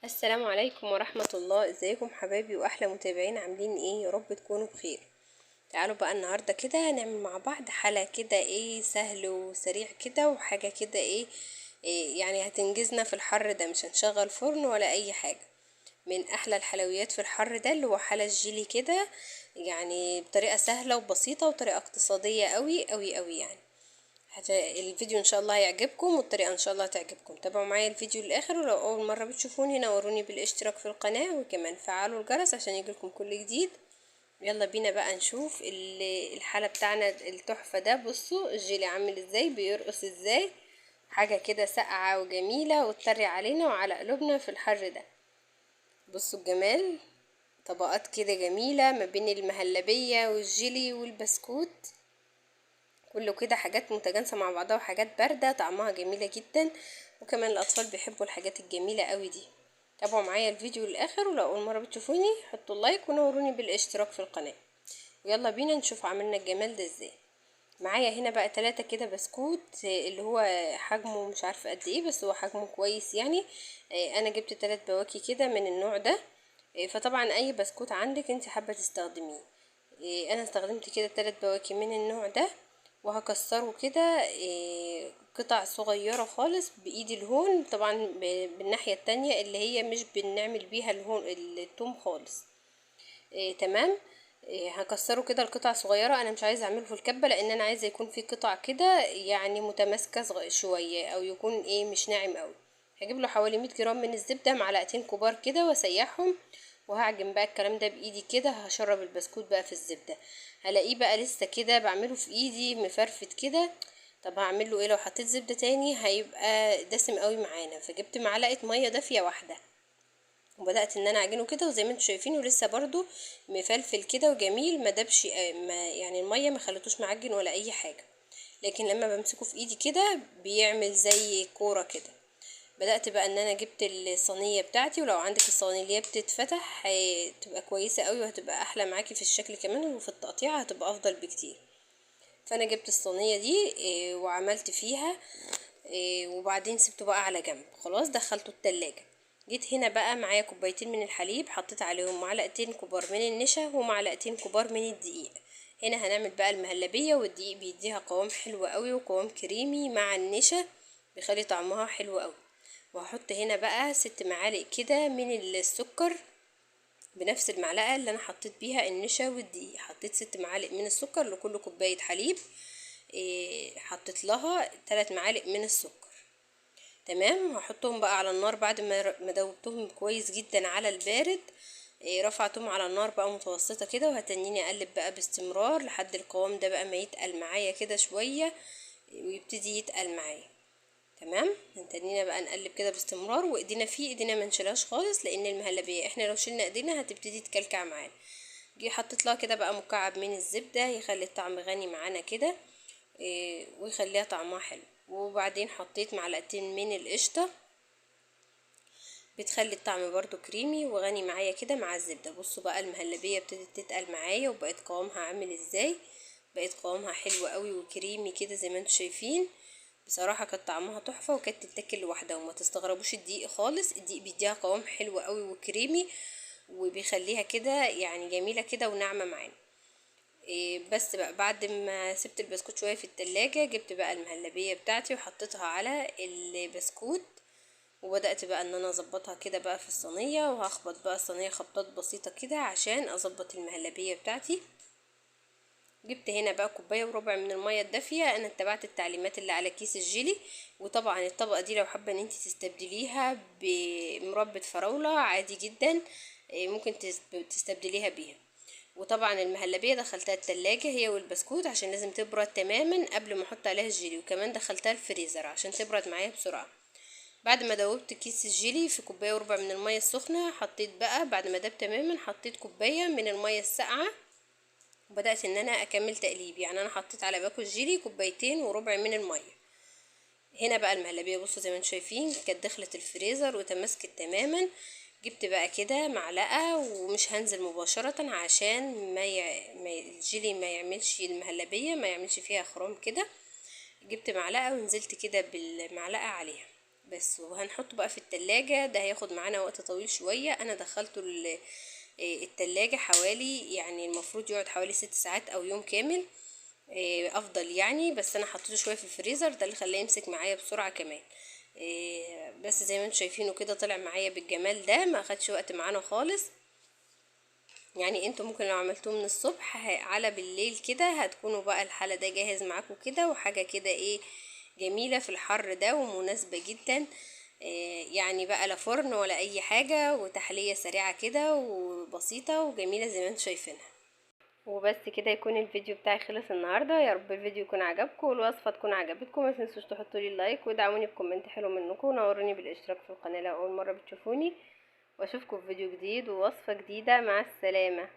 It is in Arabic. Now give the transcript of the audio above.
السلام عليكم ورحمة الله. ازيكم حبايبي واحلى متابعين؟ عاملين ايه؟ يا رب تكونوا بخير. تعالوا بقى النهاردة كده نعمل مع بعض حلقة كده ايه سهل وسريع كده، وحاجة كده إيه يعني هتنجزنا في الحر ده، مش هنشغل فرن ولا اي حاجة. من احلى الحلويات في الحر ده اللي هو حلا الجيلي كده، يعني بطريقة سهلة وبسيطة وطريقة اقتصادية قوي قوي قوي يعني. الفيديو ان شاء الله هيعجبكم والطريقه ان شاء الله هتعجبكم. تابعوا معايا الفيديو للاخر، ولو اول مره بتشوفوني نوروني بالاشتراك في القناه، وكمان فعلوا الجرس عشان يجيلكم كل جديد. يلا بينا بقى نشوف الحاله بتاعنا التحفه ده. بصوا الجيلي عامل ازاي، بيرقص ازاي، حاجه كده ساقعه وجميله وتطري علينا وعلى قلوبنا في الحر ده. بصوا الجمال، طبقات كده جميله ما بين المهلبيه والجيلي والبسكوت، كله كده حاجات متجانسة مع بعضها وحاجات باردة طعمها جميلة جدا، وكمان الأطفال بيحبوا الحاجات الجميلة قوي دي. تابعوا معايا الفيديو للآخر، ولو أول مرة بتشوفوني حطوا لايك ونوروني بالاشتراك في القناة. ويلا بينا نشوف عملنا الجمال ده ازاي. معايا هنا بقى 3 كده بسكوت، اللي هو حجمه مش عارفة قد ايه، بس هو حجمه كويس يعني. انا جبت 3 بواكي كده من النوع ده. فطبعا اي بسكوت عندك انت حابة تستخدميه. انا استخدمت كده 3 بواكي من النوع ده، وهكسره كده قطع صغيرة خالص بإيدي الهون، طبعا بالناحية التانية اللي هي مش بنعمل بيها الهون التوم خالص. تمام. هكسره كده لقطع صغيرة، انا مش عايزة اعمله في الكبة لان انا عايزة يكون في قطع كده يعني متماسكة شوية، او يكون مش ناعم قوي. هجيب له حوالي 100 جرام من الزبدة، معلقتين كبار كده، واسيحهم. وهعجن بقى الكلام ده بايدي كده، هشرب البسكوت بقى في الزبدة. هلاقيه بقى لسه كده بعمله في ايدي مفرفت كده. طب هعمل له ايه لو حطيت زبدة تاني؟ هيبقى دسم قوي معانا. فجبت معلقة مية دافية واحدة، وبدأت ان انا اعجنه كده، وزي ما انتم شايفين ولسه برضو مفلفل كده وجميل، ما دبش ما يعني المية ما خلتوش معجن ولا اي حاجة. لكن لما بمسكه في ايدي كده بيعمل زي كورة كده. بدأت بقى ان انا جبت الصينية بتاعتي، ولو عندك الصواني اللي هي بتتفتح تبقى كويسة قوي، وهتبقى احلى معاكي في الشكل كمان، وفي التقطيع هتبقى افضل بكتير. فانا جبت الصينية دي وعملت فيها وبعدين سبته بقى على جنب، خلاص دخلته التلاجة. جيت هنا بقى معايا كوبايتين من الحليب، حطيت عليهم معلقتين كبار من النشا ومعلقتين كبار من الدقيق. هنا هنعمل بقى المهلبية، والدقيق بيديها قوام حلو قوي وقوام كريمي مع النشا، بيخلي طعمها حلو قوي. وهحط هنا بقى 6 معالق كده من السكر، بنفس المعلقة اللي انا حطيت بيها النشا والدقيق. حطيت 6 معالق من السكر لكل كوباية حليب. حطيت لها 3 معالق من السكر. تمام. هحطهم بقى على النار بعد ما دوبتهم كويس جدا على البارد. رفعتهم على النار بقى متوسطة كده، وهتنيني اقلب بقى باستمرار لحد القوام ده بقى ما يتقل معايا كده شوية، ويبتدي يتقل معايا. تمام. هنتنينا بقى نقلب كده باستمرار، وايدينا فيه، ايدينا ما نشيلهاش خالص، لان المهلبية احنا لو شلنا ايدينا هتبتدي تكلكع معانا. جي حطيت لها كده بقى مكعب من الزبدة يخلي الطعم غني معانا كده، ويخليها طعمها حلو. وبعدين حطيت معلقتين من القشطة، بتخلي الطعم برضو كريمي وغني معايا كده مع الزبدة. بصوا بقى المهلبية ابتدت تتقل معايا، وبقت قوامها عامل ازاي، بقت قوامها حلو قوي وكريمي كده زي ما انتم شايفين. بصراحة كانت طعمها تحفة، وكانت تتاكل لوحدها. وما تستغربوش الدقيق خالص، الدقيق بيديها قوام حلو قوي وكريمي، وبيخليها كده يعني جميلة كده وناعمة معانا. بس بقى بعد ما سبت البسكوت شوية في التلاجة، جبت بقى المهلبية بتاعتي وحطيتها على البسكوت، وبدأت بقى ان انا اظبطها كده بقى في الصينية، وهخبط بقى الصينية خبطات بسيطة كده عشان اظبط المهلبية بتاعتي. جبت هنا بقى كوباية وربع من المية الدافية. انا اتبعت التعليمات اللي على كيس الجيلي. وطبعا الطبقة دي لو حابة ان انت تستبدليها بمربى فراولة عادي جدا، ممكن تستبدليها بيها. وطبعا المهلبية دخلتها التلاجة هي والبسكوت عشان لازم تبرد تماما قبل ما احط عليها الجيلي، وكمان دخلتها الفريزر عشان تبرد معايا بسرعة. بعد ما دوبت كيس الجيلي في كوباية وربع من المية السخنة، حطيت بقى بعد ما داب تماما حطيت كوباية من المية الساقعة، وبدأت ان انا اكمل تقليب. يعني انا حطيت على باكو الجيلي كوبايتين وربع من المية. هنا بقى المهلبية بصوا زي ما انتم شايفين كانت دخلت الفريزر وتماسكت تماما. جبت بقى كده معلقة، ومش هنزل مباشرة عشان الجيلي ما يعملش المهلبية ما يعملش فيها خرام كده. جبت معلقة ونزلت كده بالمعلقة عليها، بس. وهنحطه بقى في التلاجة، ده هياخد معانا وقت طويل شوية. انا دخلته التلاجة حوالي، يعني المفروض يقعد حوالي 6 ساعات او يوم كامل، افضل يعني. بس انا حطيته شويه في الفريزر، ده اللي خلاه يمسك معايا بسرعه كمان. بس زي ما انتم شايفينه كده طلع معايا بالجمال ده، ما اخدش وقت معانا خالص. يعني انتوا ممكن لو عملتوه من الصبح على بالليل كده هتكونوا بقى الحالة ده جاهز معاكم كده، وحاجة كده ايه جميلة في الحر ده ومناسبة جدا. يعني بقى لا فرن ولا اي حاجة، وتحلية سريعة كده وبسيطة وجميلة زي ما انتوا شايفينها. وبس كده يكون الفيديو بتاعي خلص النهارده. يا رب الفيديو يكون عجبكم والوصفه تكون عجبتكم. ما تنسوش تحطوا لي لايك ودعموني بكومنت حلو منكم، ونوروني بالاشتراك في القناه لو اول مره بتشوفوني. واشوفكم في فيديو جديد ووصفه جديده. مع السلامه.